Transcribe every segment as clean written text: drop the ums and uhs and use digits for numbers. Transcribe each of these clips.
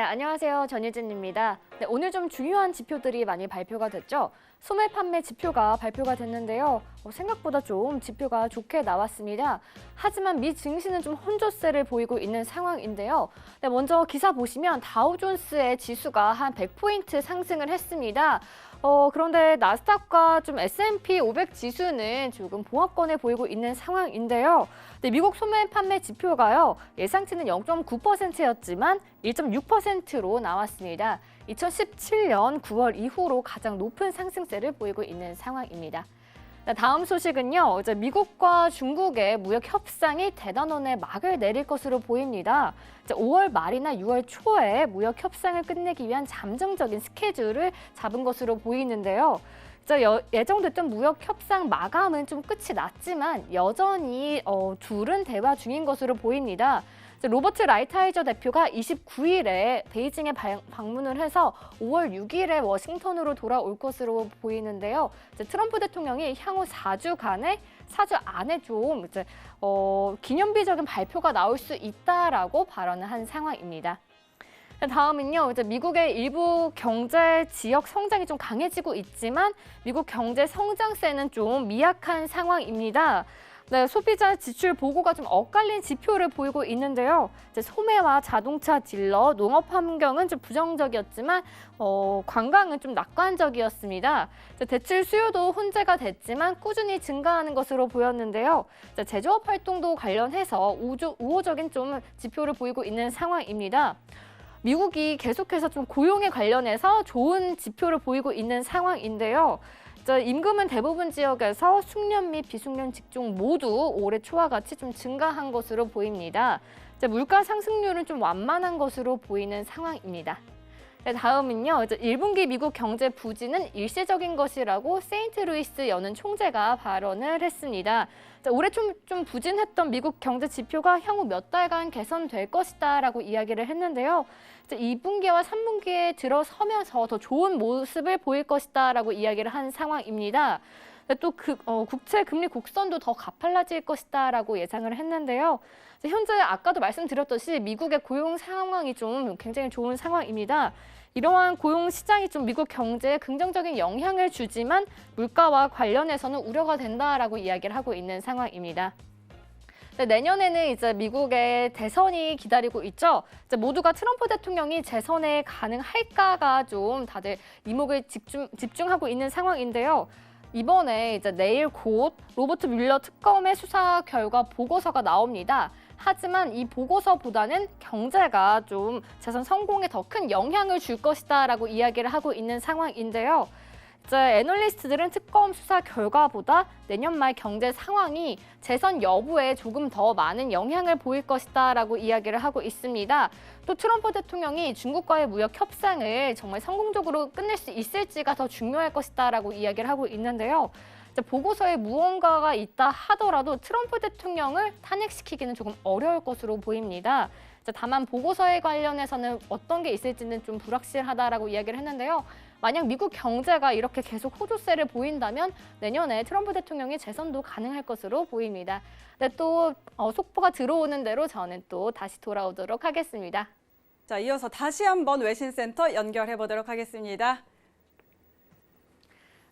안녕하세요. 전유진입니다. 오늘 좀 중요한 지표들이 많이 발표가 됐죠. 소매 판매 지표가 발표가 됐는데요. 생각보다 좀 지표가 좋게 나왔습니다. 하지만 미 증시는 좀 혼조세를 보이고 있는 상황인데요. 먼저 기사 보시면 다우존스의 지수가 한 100포인트 상승을 했습니다. 그런데 나스닥과 좀 S&P 500 지수는 조금 보합권에 보이고 있는 상황인데요. 미국 소매 판매 지표가요. 예상치는 0.9%였지만 1.6%로 나왔습니다. 2017년 9월 이후로 가장 높은 상승세를 보이고 있는 상황입니다. 다음 소식은요. 이제 미국과 중국의 무역 협상이 대단원의 막을 내릴 것으로 보입니다. 이제 5월 말이나 6월 초에 무역 협상을 끝내기 위한 잠정적인 스케줄을 잡은 것으로 보이는데요. 예정됐던 무역 협상 마감은 좀 끝이 났지만 여전히 둘은 대화 중인 것으로 보입니다. 로버트 라이트하이저 대표가 29일에 베이징에 방문을 해서 5월 6일에 워싱턴으로 돌아올 것으로 보이는데요. 트럼프 대통령이 향후 4주 안에 좀 기념비적인 발표가 나올 수 있다라고 발언을 한 상황입니다. 다음은요, 미국의 일부 경제 지역 성장이 좀 강해지고 있지만 미국 경제 성장세는 좀 미약한 상황입니다. 소비자 지출 보고가 좀 엇갈린 지표를 보이고 있는데요. 소매와 자동차 딜러, 농업 환경은 좀 부정적이었지만 관광은 좀 낙관적이었습니다. 대출 수요도 혼재가 됐지만 꾸준히 증가하는 것으로 보였는데요. 제조업 활동도 관련해서 우호적인 좀 지표를 보이고 있는 상황입니다. 미국이 계속해서 좀 고용에 관련해서 좋은 지표를 보이고 있는 상황인데요. 임금은 대부분 지역에서 숙련 및 비숙련 직종 모두 올해 초와 같이 좀 증가한 것으로 보입니다. 물가 상승률은 좀 완만한 것으로 보이는 상황입니다. 다음은요. 1분기 미국 경제 부진은 일시적인 것이라고 세인트루이스 연은 총재가 발언을 했습니다. 올해 좀 부진했던 미국 경제 지표가 향후 몇 달간 개선될 것이다라고 이야기를 했는데요. 2분기와 3분기에 들어서면서 더 좋은 모습을 보일 것이다라고 이야기를 한 상황입니다. 또 국채 금리 곡선도 더 가팔라질 것이다라고 예상을 했는데요. 현재 아까도 말씀드렸듯이 미국의 고용 상황이 좀 굉장히 좋은 상황입니다. 이러한 고용 시장이 좀 미국 경제에 긍정적인 영향을 주지만 물가와 관련해서는 우려가 된다라고 이야기를 하고 있는 상황입니다. 내년에는 이제 미국의 대선이 기다리고 있죠. 모두가 트럼프 대통령이 재선에 가능할까가 좀 다들 이목을 집중하고 있는 상황인데요. 이번에 내일 곧 로버트 뮬러 특검의 수사 결과 보고서가 나옵니다. 하지만 이 보고서보다는 경제가 좀 재선 성공에 더 큰 영향을 줄 것이다라고 이야기를 하고 있는 상황인데요. 애널리스트들은 특검 수사 결과보다 내년 말 경제 상황이 재선 여부에 조금 더 많은 영향을 보일 것이다라고 이야기를 하고 있습니다. 또 트럼프 대통령이 중국과의 무역 협상을 정말 성공적으로 끝낼 수 있을지가 더 중요할 것이다라고 이야기를 하고 있는데요. 보고서에 무언가가 있다 하더라도 트럼프 대통령을 탄핵시키기는 조금 어려울 것으로 보입니다. 다만 보고서에 관련해서는 어떤 게 있을지는 좀 불확실하다라고 이야기를 했는데요. 만약 미국 경제가 이렇게 계속 호조세를 보인다면 내년에 트럼프 대통령이 재선도 가능할 것으로 보입니다. 또 속보가 들어오는 대로 저는 또 다시 돌아오도록 하겠습니다. 자, 이어서 다시 한번 외신센터 연결해 보도록 하겠습니다.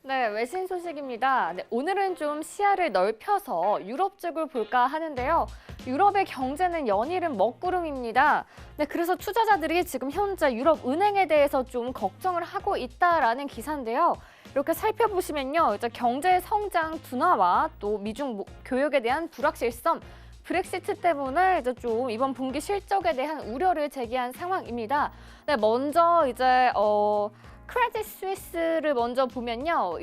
외신 소식입니다. 오늘은 좀 시야를 넓혀서 유럽 쪽을 볼까 하는데요. 유럽의 경제는 연일은 먹구름입니다. 그래서 투자자들이 지금 현재 유럽 은행에 대해서 좀 걱정을 하고 있다라는 기사인데요. 이렇게 살펴보시면요. 경제 성장 둔화와 또 미중 교역에 대한 불확실성, 브렉시트 때문에 좀 이번 분기 실적에 대한 우려를 제기한 상황입니다. 먼저 크레딧 스위스를 먼저 보면요.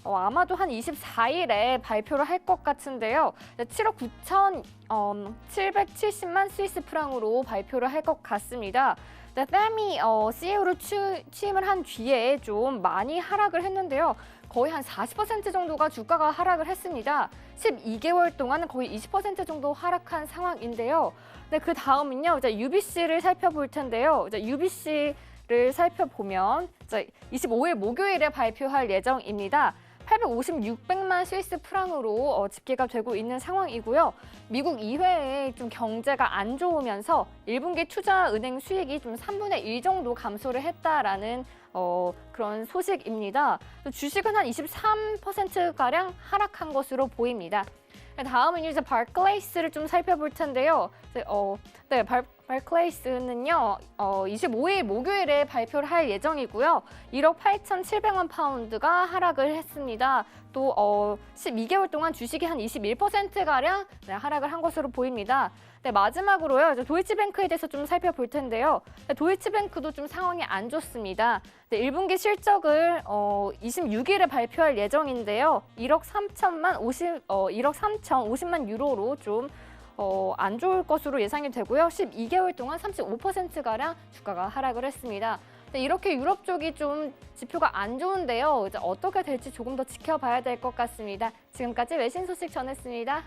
아마도 한 24일에 발표를 할 것 같은데요. 7억 9,770만 스위스 프랑으로 발표를 할 것 같습니다. 뺨이 CEO로 취임을 한 뒤에 좀 많이 하락을 했는데요. 거의 한 40% 정도가 주가가 하락을 했습니다. 12개월 동안 거의 20% 정도 하락한 상황인데요. 그 다음은요. UBC를 살펴볼 텐데요. UBC를 살펴보면 25일 목요일에 발표할 예정입니다. 856백만 스위스 프랑으로 집계가 되고 있는 상황이고요. 미국 이외에 좀 경제가 안 좋으면서 1분기 투자은행 수익이 좀 3분의 1 정도 감소를 했다라는 그런 소식입니다. 주식은 한 23%가량 하락한 것으로 보입니다. 다음은 이제 바클레이스를 좀 살펴볼 텐데요. 네, 바클레이스는요, 25일 목요일에 발표를 할 예정이고요. 1억 8,700만 파운드가 하락을 했습니다. 또 12개월 동안 주식이 한 21%가량 하락을 한 것으로 보입니다. 네, 마지막으로요, 이제 도이치뱅크에 대해서 좀 살펴볼 텐데요. 네, 도이치뱅크도 좀 상황이 안 좋습니다. 네, 1분기 실적을 26일에 발표할 예정인데요. 1억 3,050만 유로로 좀 안 좋을 것으로 예상이 되고요. 12개월 동안 35%가량 주가가 하락을 했습니다. 네, 이렇게 유럽 쪽이 좀 지표가 안 좋은데요. 이제 어떻게 될지 조금 더 지켜봐야 될 것 같습니다. 지금까지 외신 소식 전했습니다.